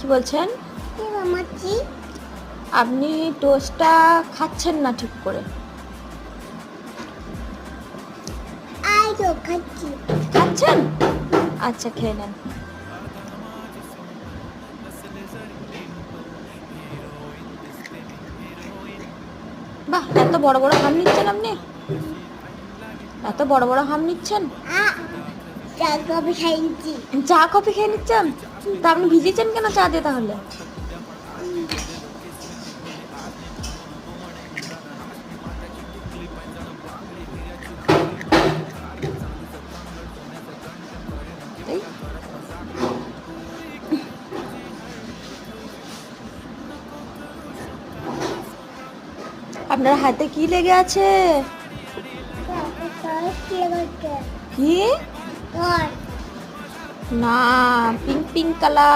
কি বলছেন? কি মামাচ্ছি? আপনি টোস্টটা খাচ্ছেন না ঠিক করে। আই তো খাচ্ছি। খাচ্ছেন? আচ্ছা, খেয়ে নেন। বাহ, এত বড় বড় হাম নিচ্ছেন আপনি? এত বড় বড় হাম নিচ্ছেন? চা কফি খাইছি। চা কফি খেয়ে নিচ্ছেন? তা আপনি ভিজিয়েছেন কেন চা দিয়ে তাহলে? এই, আপনার হাতে কি লেগে আছে? কি? না, পিঙ্ক পিঙ্ক কালার।